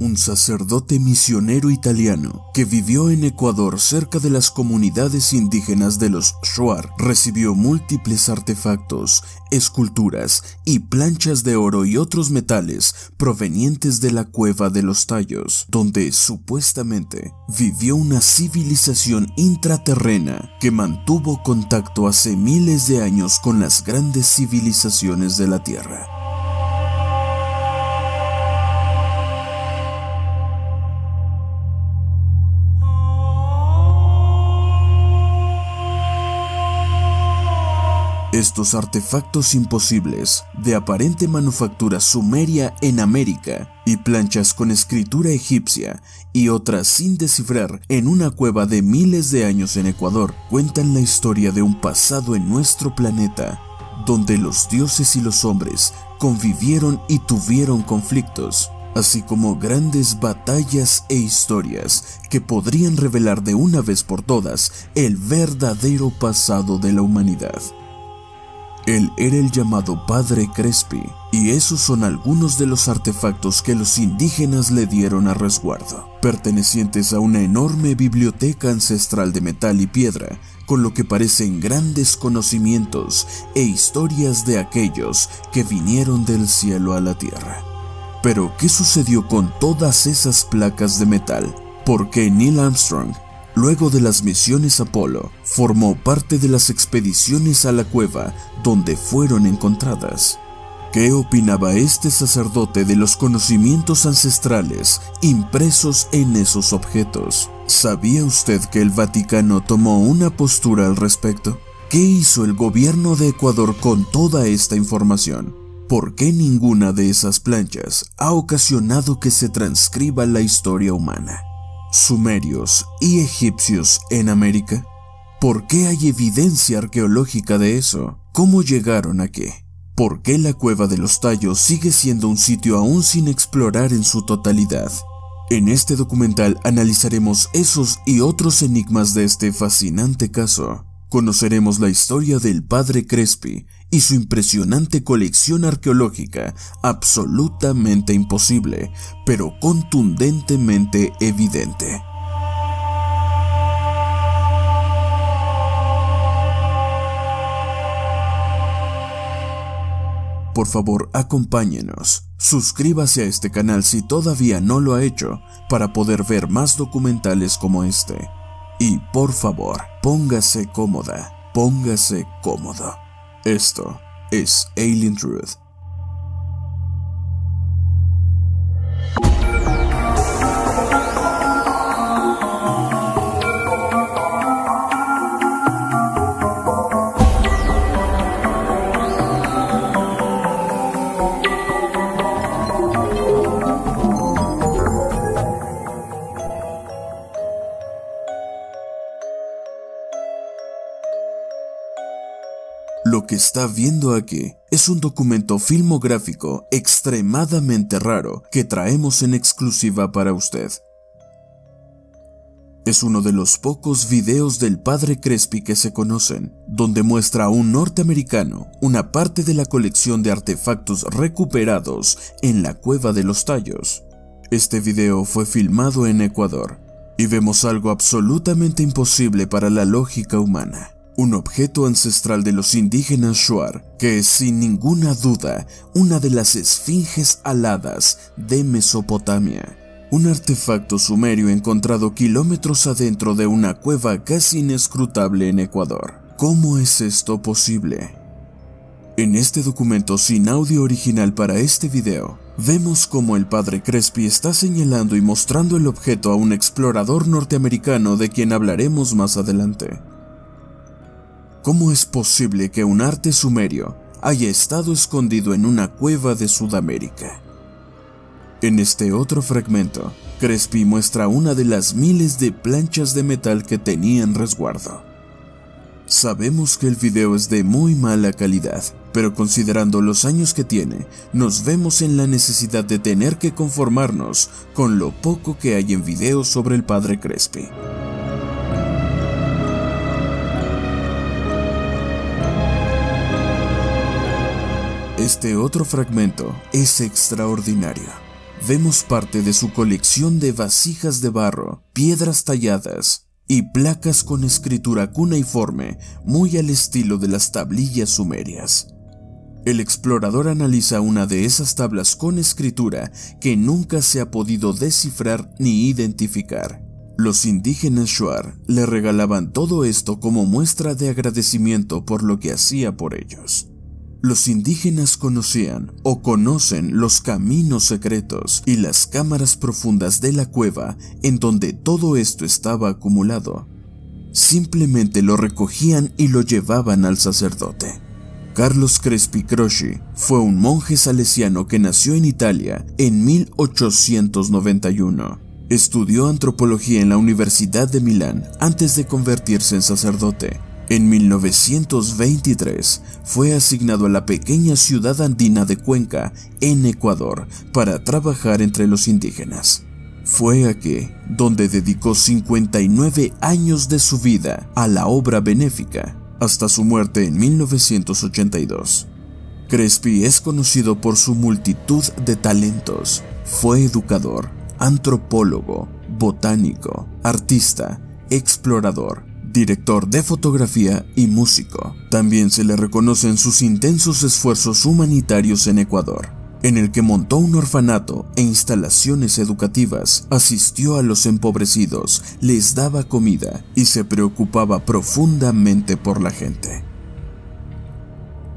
Un sacerdote misionero italiano que vivió en Ecuador cerca de las comunidades indígenas de los Shuar recibió múltiples artefactos, esculturas y planchas de oro y otros metales provenientes de la Cueva de los Tallos, donde supuestamente vivió una civilización intraterrena que mantuvo contacto hace miles de años con las grandes civilizaciones de la Tierra. Estos artefactos imposibles, de aparente manufactura sumeria en América, y planchas con escritura egipcia y otras sin descifrar en una cueva de miles de años en Ecuador, cuentan la historia de un pasado en nuestro planeta, donde los dioses y los hombres convivieron y tuvieron conflictos, así como grandes batallas e historias que podrían revelar de una vez por todas el verdadero pasado de la humanidad. Él era el llamado Padre Crespi, y esos son algunos de los artefactos que los indígenas le dieron a resguardo, pertenecientes a una enorme biblioteca ancestral de metal y piedra, con lo que parecen grandes conocimientos e historias de aquellos que vinieron del cielo a la tierra. Pero, ¿qué sucedió con todas esas placas de metal? ¿Por qué Neil Armstrong, luego de las misiones Apolo, formó parte de las expediciones a la cueva donde fueron encontradas? ¿Qué opinaba este sacerdote de los conocimientos ancestrales impresos en esos objetos? ¿Sabía usted que el Vaticano tomó una postura al respecto? ¿Qué hizo el gobierno de Ecuador con toda esta información? ¿Por qué ninguna de esas planchas ha ocasionado que se transcriba la historia humana? ¿Sumerios y egipcios en América? ¿Por qué hay evidencia arqueológica de eso? ¿Cómo llegaron aquí? ¿Por qué la Cueva de los Tallos sigue siendo un sitio aún sin explorar en su totalidad? En este documental analizaremos esos y otros enigmas de este fascinante caso. Conoceremos la historia del Padre Crespi y su impresionante colección arqueológica, absolutamente imposible, pero contundentemente evidente. Por favor, acompáñenos. Suscríbase a este canal si todavía no lo ha hecho, para poder ver más documentales como este. Y por favor, póngase cómoda, póngase cómodo. Esto es Alien Truth. Lo que está viendo aquí es un documento filmográfico extremadamente raro que traemos en exclusiva para usted. Es uno de los pocos videos del Padre Crespi que se conocen, donde muestra a un norteamericano una parte de la colección de artefactos recuperados en la Cueva de los Tallos. Este video fue filmado en Ecuador, y vemos algo absolutamente imposible para la lógica humana. Un objeto ancestral de los indígenas Shuar, que es sin ninguna duda una de las esfinges aladas de Mesopotamia. Un artefacto sumerio encontrado kilómetros adentro de una cueva casi inescrutable en Ecuador. ¿Cómo es esto posible? En este documento sin audio original para este video, vemos cómo el Padre Crespi está señalando y mostrando el objeto a un explorador norteamericano de quien hablaremos más adelante. ¿Cómo es posible que un arte sumerio haya estado escondido en una cueva de Sudamérica? En este otro fragmento, Crespi muestra una de las miles de planchas de metal que tenía en resguardo. Sabemos que el video es de muy mala calidad, pero considerando los años que tiene, nos vemos en la necesidad de tener que conformarnos con lo poco que hay en videos sobre el Padre Crespi. Este otro fragmento es extraordinario. vemos parte de su colección de vasijas de barro, piedras talladas y placas con escritura cuneiforme muy al estilo de las tablillas sumerias. El explorador analiza una de esas tablas con escritura que nunca se ha podido descifrar ni identificar. Los indígenas Shuar le regalaban todo esto como muestra de agradecimiento por lo que hacía por ellos. Los indígenas conocían o conocen los caminos secretos y las cámaras profundas de la cueva en donde todo esto estaba acumulado. Simplemente lo recogían y lo llevaban al sacerdote. Carlos Crespi Croce fue un monje salesiano que nació en Italia en 1891. Estudió antropología en la Universidad de Milán antes de convertirse en sacerdote. En 1923 fue asignado a la pequeña ciudad andina de Cuenca, en Ecuador, para trabajar entre los indígenas. Fue aquí donde dedicó 59 años de su vida a la obra benéfica, hasta su muerte en 1982. Crespi es conocido por su multitud de talentos. Fue educador, antropólogo, botánico, artista, explorador, director de fotografía y músico. También se le reconocen sus intensos esfuerzos humanitarios en Ecuador, en el que montó un orfanato e instalaciones educativas, asistió a los empobrecidos, les daba comida y se preocupaba profundamente por la gente.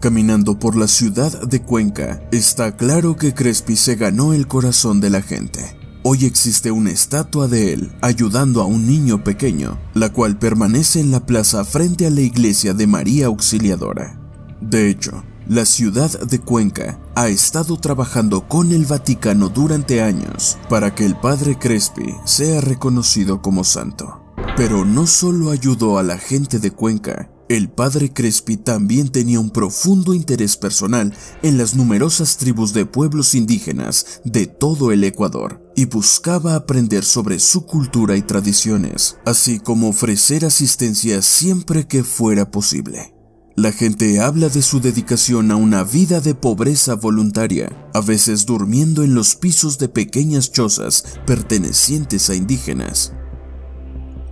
Caminando por la ciudad de Cuenca, está claro que Crespi se ganó el corazón de la gente. Hoy existe una estatua de él ayudando a un niño pequeño, la cual permanece en la plaza frente a la iglesia de María Auxiliadora. De hecho, la ciudad de Cuenca ha estado trabajando con el Vaticano durante años para que el padre Crespi sea reconocido como santo. Pero no solo ayudó a la gente de Cuenca, el padre Crespi también tenía un profundo interés personal en las numerosas tribus de pueblos indígenas de todo el Ecuador y buscaba aprender sobre su cultura y tradiciones, así como ofrecer asistencia siempre que fuera posible. La gente habla de su dedicación a una vida de pobreza voluntaria, a veces durmiendo en los pisos de pequeñas chozas pertenecientes a indígenas.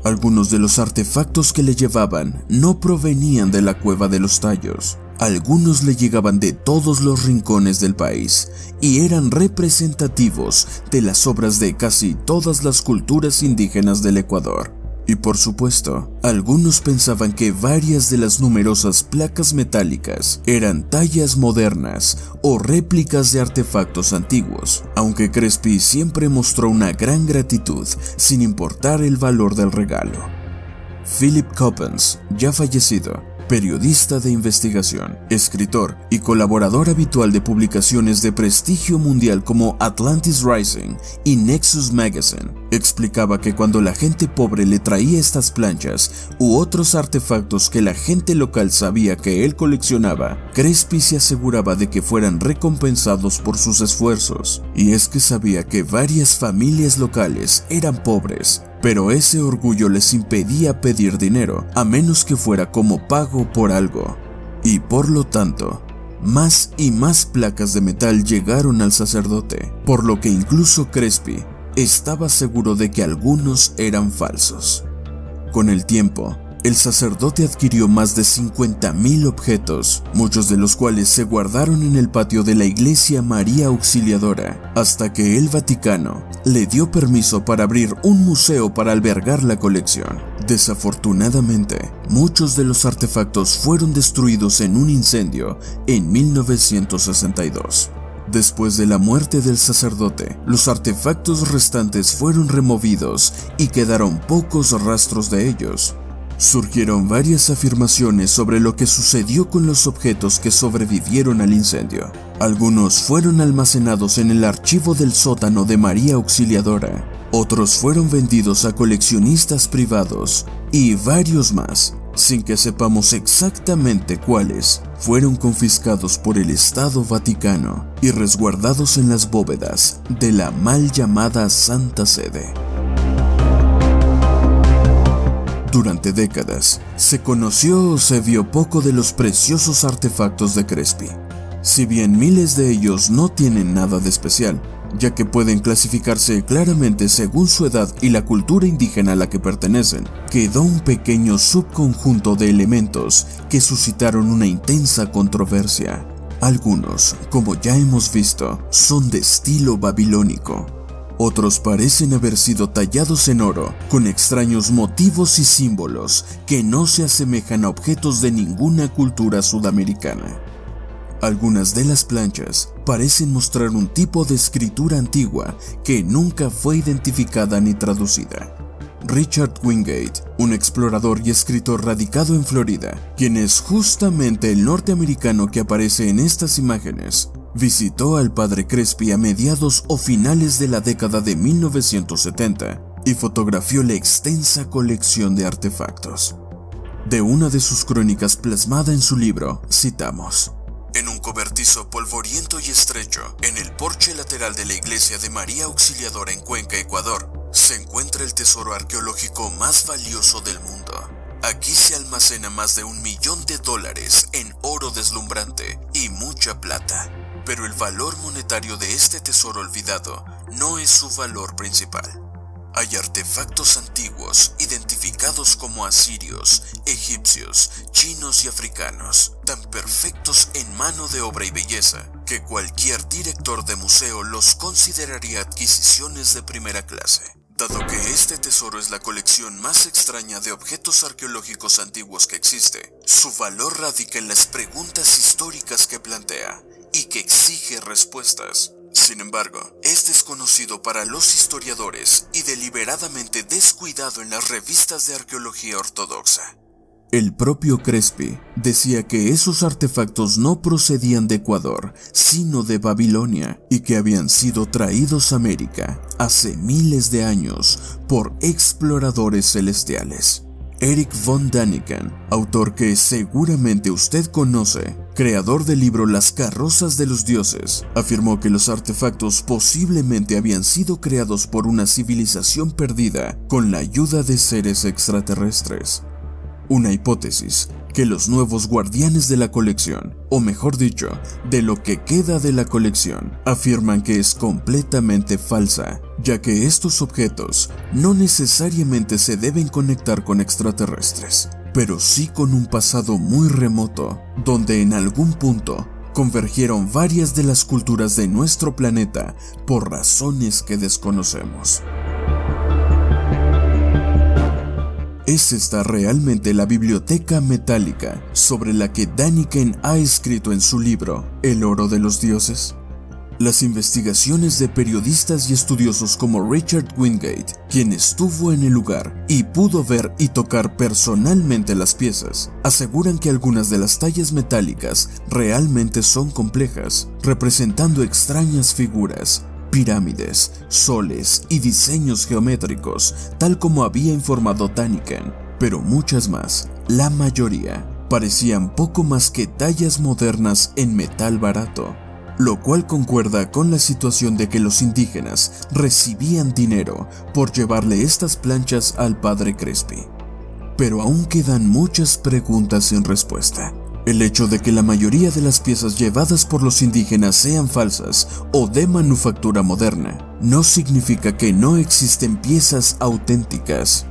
Algunos de los artefactos que le llevaban no provenían de la Cueva de los Tallos. Algunos le llegaban de todos los rincones del país y eran representativos de las obras de casi todas las culturas indígenas del Ecuador. Y por supuesto, algunos pensaban que varias de las numerosas placas metálicas eran tallas modernas o réplicas de artefactos antiguos, aunque Crespi siempre mostró una gran gratitud sin importar el valor del regalo. Philip Coppens, ya fallecido, periodista de investigación, escritor y colaborador habitual de publicaciones de prestigio mundial como Atlantis Rising y Nexus Magazine, explicaba que cuando la gente pobre le traía estas planchas u otros artefactos que la gente local sabía que él coleccionaba, Crespi se aseguraba de que fueran recompensados por sus esfuerzos. Y es que sabía que varias familias locales eran pobres, pero ese orgullo les impedía pedir dinero, a menos que fuera como pago por algo. Y por lo tanto, más y más placas de metal llegaron al sacerdote, por lo que incluso Crespi estaba seguro de que algunos eran falsos. Con el tiempo, el sacerdote adquirió más de 50,000 objetos, muchos de los cuales se guardaron en el patio de la iglesia María Auxiliadora, hasta que el Vaticano le dio permiso para abrir un museo para albergar la colección. Desafortunadamente, muchos de los artefactos fueron destruidos en un incendio en 1962. Después de la muerte del sacerdote, los artefactos restantes fueron removidos y quedaron pocos rastros de ellos. Surgieron varias afirmaciones sobre lo que sucedió con los objetos que sobrevivieron al incendio. Algunos fueron almacenados en el archivo del sótano de María Auxiliadora, otros fueron vendidos a coleccionistas privados y varios más, sin que sepamos exactamente cuáles, fueron confiscados por el Estado Vaticano y resguardados en las bóvedas de la mal llamada Santa Sede. Durante décadas, se conoció o se vio poco de los preciosos artefactos de Crespi. Si bien miles de ellos no tienen nada de especial, ya que pueden clasificarse claramente según su edad y la cultura indígena a la que pertenecen, quedó un pequeño subconjunto de elementos que suscitaron una intensa controversia. Algunos, como ya hemos visto, son de estilo babilónico. Otros parecen haber sido tallados en oro, con extraños motivos y símbolos que no se asemejan a objetos de ninguna cultura sudamericana. Algunas de las planchas parecen mostrar un tipo de escritura antigua que nunca fue identificada ni traducida. Richard Wingate, un explorador y escritor radicado en Florida, quien es justamente el norteamericano que aparece en estas imágenes, visitó al Padre Crespi a mediados o finales de la década de 1970 y fotografió la extensa colección de artefactos. De una de sus crónicas plasmada en su libro, citamos: "En un cobertizo polvoriento y estrecho, en el porche lateral de la iglesia de María Auxiliadora en Cuenca, Ecuador, se encuentra el tesoro arqueológico más valioso del mundo. Aquí se almacena más de $1 millón en oro deslumbrante y mucha plata. Pero el valor monetario de este tesoro olvidado no es su valor principal. Hay artefactos antiguos identificados como asirios, egipcios, chinos y africanos, tan perfectos en mano de obra y belleza que cualquier director de museo los consideraría adquisiciones de primera clase. Dado que este tesoro es la colección más extraña de objetos arqueológicos antiguos que existe, su valor radica en las preguntas históricas que plantea y que exige respuestas. Sin embargo, es desconocido para los historiadores y deliberadamente descuidado en las revistas de arqueología ortodoxa". El propio Crespi decía que esos artefactos no procedían de Ecuador, sino de Babilonia, y que habían sido traídos a América hace miles de años por exploradores celestiales. Erich von Däniken, autor que seguramente usted conoce, creador del libro Las carrozas de los dioses, afirmó que los artefactos posiblemente habían sido creados por una civilización perdida con la ayuda de seres extraterrestres. Una hipótesis que los nuevos guardianes de la colección, o mejor dicho, de lo que queda de la colección, afirman que es completamente falsa, ya que estos objetos no necesariamente se deben conectar con extraterrestres, pero sí con un pasado muy remoto, donde en algún punto convergieron varias de las culturas de nuestro planeta por razones que desconocemos. ¿Es esta realmente la biblioteca metálica sobre la que Däniken ha escrito en su libro El oro de los dioses? Las investigaciones de periodistas y estudiosos como Richard Wingate, quien estuvo en el lugar y pudo ver y tocar personalmente las piezas, aseguran que algunas de las tallas metálicas realmente son complejas, representando extrañas figuras, pirámides, soles y diseños geométricos, tal como había informado Däniken, pero muchas más, la mayoría, parecían poco más que tallas modernas en metal barato, lo cual concuerda con la situación de que los indígenas recibían dinero por llevarle estas planchas al Padre Crespi. Pero aún quedan muchas preguntas sin respuesta. El hecho de que la mayoría de las piezas llevadas por los indígenas sean falsas o de manufactura moderna no significa que no existen piezas auténticas.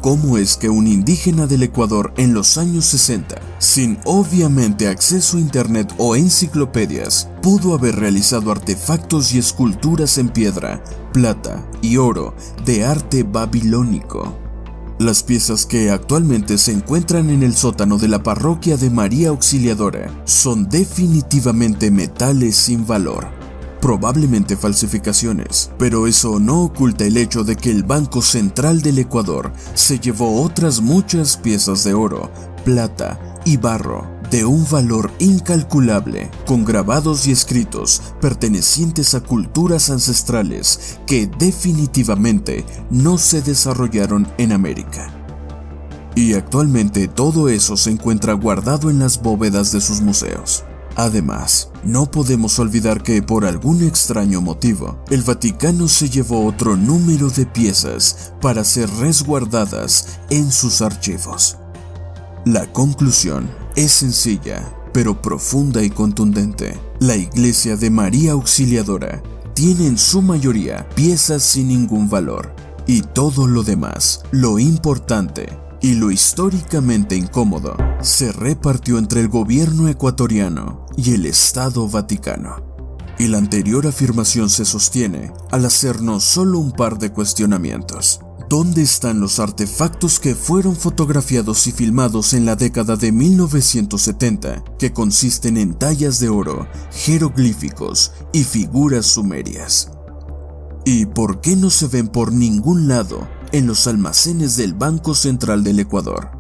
¿Cómo es que un indígena del Ecuador en los años 60, sin obviamente acceso a internet o enciclopedias, pudo haber realizado artefactos y esculturas en piedra, plata y oro de arte babilónico? Las piezas que actualmente se encuentran en el sótano de la parroquia de María Auxiliadora son definitivamente metales sin valor, probablemente falsificaciones, pero eso no oculta el hecho de que el Banco Central del Ecuador se llevó otras muchas piezas de oro, plata y barro de un valor incalculable, con grabados y escritos pertenecientes a culturas ancestrales que definitivamente no se desarrollaron en América. Y actualmente todo eso se encuentra guardado en las bóvedas de sus museos. Además, no podemos olvidar que por algún extraño motivo, el Vaticano se llevó otro número de piezas para ser resguardadas en sus archivos. La conclusión es sencilla, pero profunda y contundente. La Iglesia de María Auxiliadora contiene en su mayoría piezas sin ningún valor. Y todo lo demás, lo importante y lo históricamente incómodo, se repartió entre el gobierno ecuatoriano y el Estado Vaticano. Y la anterior afirmación se sostiene al hacernos solo un par de cuestionamientos. ¿Dónde están los artefactos que fueron fotografiados y filmados en la década de 1970, que consisten en tallas de oro, jeroglíficos y figuras sumerias? ¿Y por qué no se ven por ningún lado en los almacenes del Banco Central del Ecuador?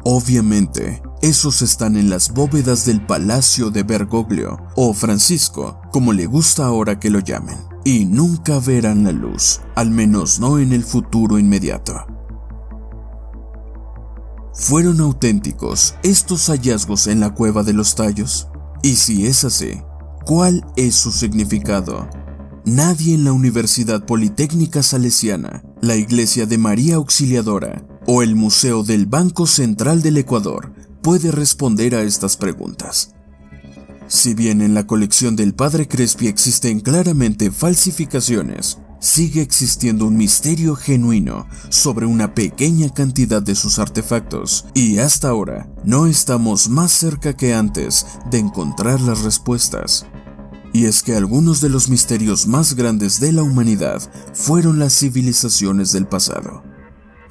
Obviamente, esos están en las bóvedas del Palacio de Bergoglio, o Francisco, como le gusta ahora que lo llamen, y nunca verán la luz, al menos no en el futuro inmediato. ¿Fueron auténticos estos hallazgos en la Cueva de los Tallos? Y si es así, ¿cuál es su significado? Nadie en la Universidad Politécnica Salesiana, la Iglesia de María Auxiliadora o el Museo del Banco Central del Ecuador puede responder a estas preguntas. Si bien en la colección del Padre Crespi existen claramente falsificaciones, sigue existiendo un misterio genuino sobre una pequeña cantidad de sus artefactos, y hasta ahora no estamos más cerca que antes de encontrar las respuestas. Y es que algunos de los misterios más grandes de la humanidad fueron las civilizaciones del pasado.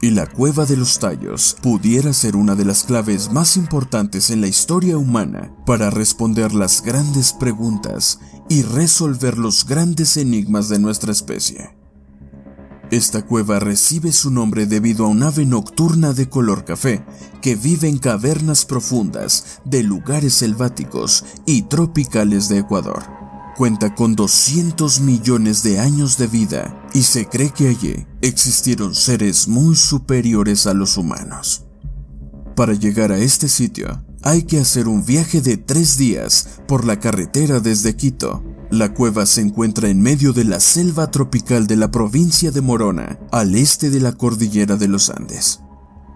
Y la Cueva de los Tallos pudiera ser una de las claves más importantes en la historia humana para responder las grandes preguntas y resolver los grandes enigmas de nuestra especie. Esta cueva recibe su nombre debido a un ave nocturna de color café que vive en cavernas profundas de lugares selváticos y tropicales de Ecuador. Cuenta con 200 millones de años de vida y se cree que allí existieron seres muy superiores a los humanos. Para llegar a este sitio, hay que hacer un viaje de 3 días por la carretera desde Quito. La cueva se encuentra en medio de la selva tropical de la provincia de Morona, al este de la cordillera de los Andes.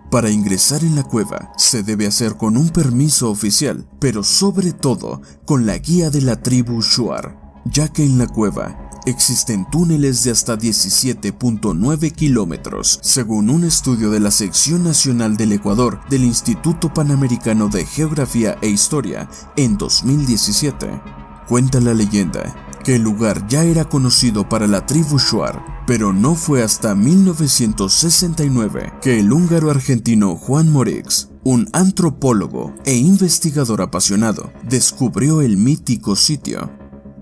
Para ingresar en la cueva se debe hacer con un permiso oficial, pero sobre todo con la guía de la tribu Shuar, ya que en la cueva existen túneles de hasta 17.9 kilómetros, según un estudio de la Sección Nacional del Ecuador del Instituto Panamericano de Geografía e Historia en 2017. Cuenta la leyenda que el lugar ya era conocido para la tribu Shuar, pero no fue hasta 1969 que el húngaro argentino Juan Morix, un antropólogo e investigador apasionado, descubrió el mítico sitio.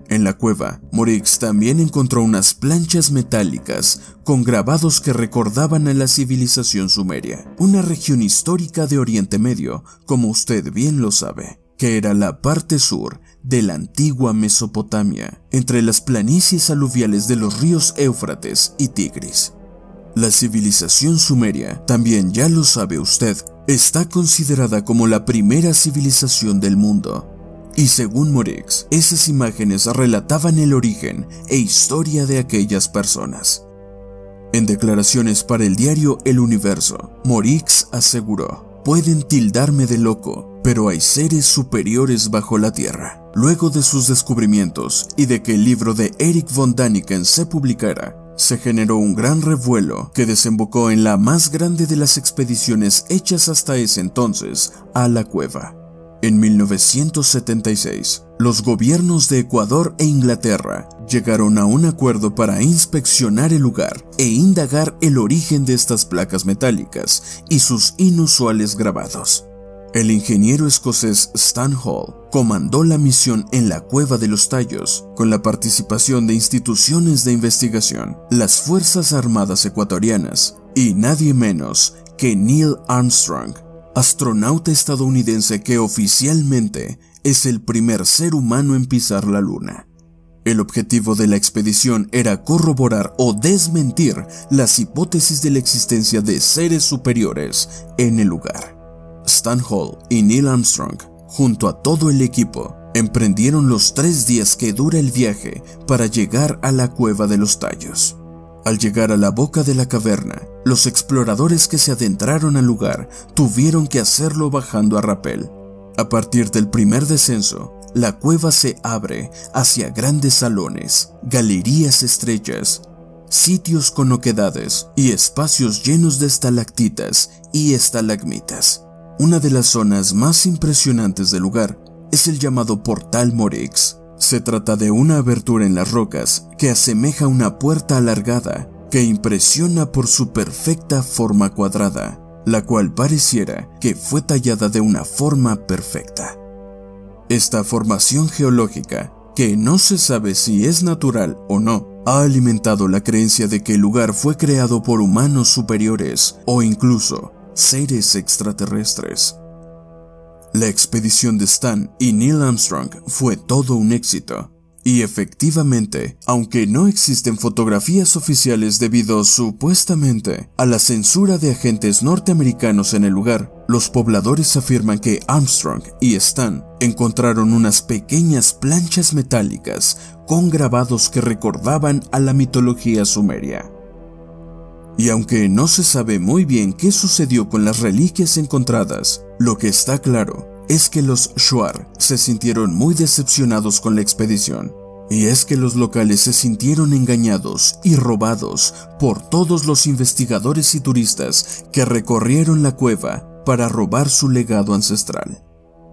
En la cueva, Morix también encontró unas planchas metálicas con grabados que recordaban a la civilización sumeria, una región histórica de Oriente Medio, como usted bien lo sabe, que era la parte sur de la antigua Mesopotamia, entre las planicies aluviales de los ríos Éufrates y Tigris. La civilización sumeria, también ya lo sabe usted, está considerada como la primera civilización del mundo. Y según Morix, esas imágenes relataban el origen e historia de aquellas personas. En declaraciones para el diario El Universo, Morix aseguró: "Pueden tildarme de loco, pero hay seres superiores bajo la tierra". Luego de sus descubrimientos y de que el libro de Erich von Däniken se publicara, se generó un gran revuelo que desembocó en la más grande de las expediciones hechas hasta ese entonces a la cueva. En 1976, los gobiernos de Ecuador e Inglaterra llegaron a un acuerdo para inspeccionar el lugar e indagar el origen de estas placas metálicas y sus inusuales grabados. El ingeniero escocés Stan Hall comandó la misión en la Cueva de los Tallos, con la participación de instituciones de investigación, las Fuerzas Armadas ecuatorianas y nadie menos que Neil Armstrong, astronauta estadounidense que oficialmente es el primer ser humano en pisar la Luna. El objetivo de la expedición era corroborar o desmentir las hipótesis de la existencia de seres superiores en el lugar. Stan Hall y Neil Armstrong, junto a todo el equipo, emprendieron los 3 días que dura el viaje para llegar a la Cueva de los Tallos. Al llegar a la boca de la caverna, los exploradores que se adentraron al lugar tuvieron que hacerlo bajando a rapel. A partir del primer descenso, la cueva se abre hacia grandes salones, galerías estrechas, sitios con oquedades y espacios llenos de estalactitas y estalagmitas. Una de las zonas más impresionantes del lugar es el llamado Portal Morix. Se trata de una abertura en las rocas que asemeja una puerta alargada que impresiona por su perfecta forma cuadrada, la cual pareciera que fue tallada de una forma perfecta. Esta formación geológica, que no se sabe si es natural o no, ha alimentado la creencia de que el lugar fue creado por humanos superiores o incluso seres extraterrestres. La expedición de Stan y Neil Armstrong fue todo un éxito. Y efectivamente, aunque no existen fotografías oficiales debido supuestamente a la censura de agentes norteamericanos en el lugar, los pobladores afirman que Armstrong y Stan encontraron unas pequeñas planchas metálicas con grabados que recordaban a la mitología sumeria. Y aunque no se sabe muy bien qué sucedió con las reliquias encontradas, lo que está claro es que los Shuar se sintieron muy decepcionados con la expedición. Y es que los locales se sintieron engañados y robados por todos los investigadores y turistas que recorrieron la cueva para robar su legado ancestral.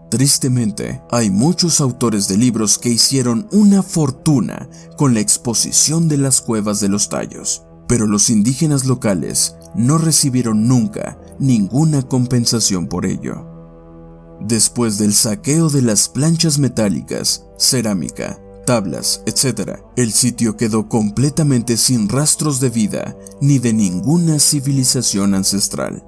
Tristemente, hay muchos autores de libros que hicieron una fortuna con la exposición de las cuevas de los Tallos, pero los indígenas locales no recibieron nunca ninguna compensación por ello. Después del saqueo de las planchas metálicas, cerámica, tablas, etc., el sitio quedó completamente sin rastros de vida ni de ninguna civilización ancestral.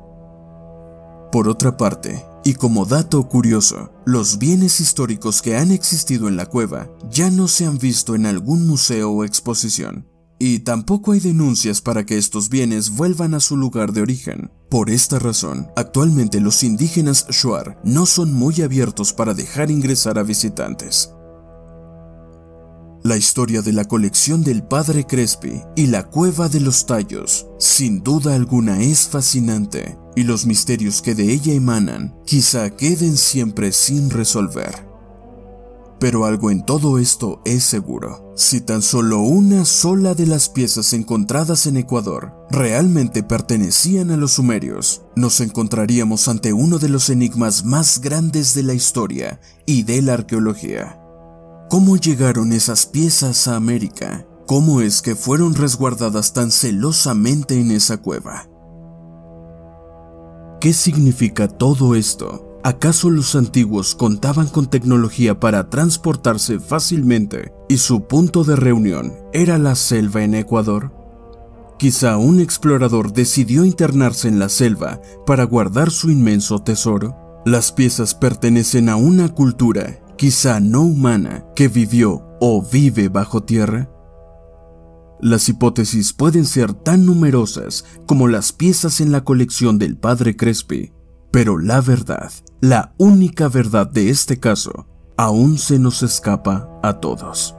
Por otra parte, y como dato curioso, los bienes históricos que han existido en la cueva ya no se han visto en algún museo o exposición, y tampoco hay denuncias para que estos bienes vuelvan a su lugar de origen. Por esta razón, actualmente los indígenas Shuar no son muy abiertos para dejar ingresar a visitantes. La historia de la colección del Padre Crespi y la Cueva de los Tallos, sin duda alguna, es fascinante, y los misterios que de ella emanan quizá queden siempre sin resolver. Pero algo en todo esto es seguro: si tan solo una sola de las piezas encontradas en Ecuador realmente pertenecían a los sumerios, nos encontraríamos ante uno de los enigmas más grandes de la historia y de la arqueología. ¿Cómo llegaron esas piezas a América? ¿Cómo es que fueron resguardadas tan celosamente en esa cueva? ¿Qué significa todo esto? ¿Acaso los antiguos contaban con tecnología para transportarse fácilmente y su punto de reunión era la selva en Ecuador? Quizá un explorador decidió internarse en la selva para guardar su inmenso tesoro. Las piezas pertenecen a una cultura, quizá no humana, que vivió o vive bajo tierra. Las hipótesis pueden ser tan numerosas como las piezas en la colección del Padre Crespi, pero la verdad, la única verdad de este caso, aún se nos escapa a todos.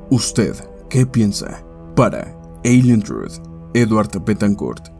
¿Usted qué piensa? Para Alien Truth, Edward Betancourt.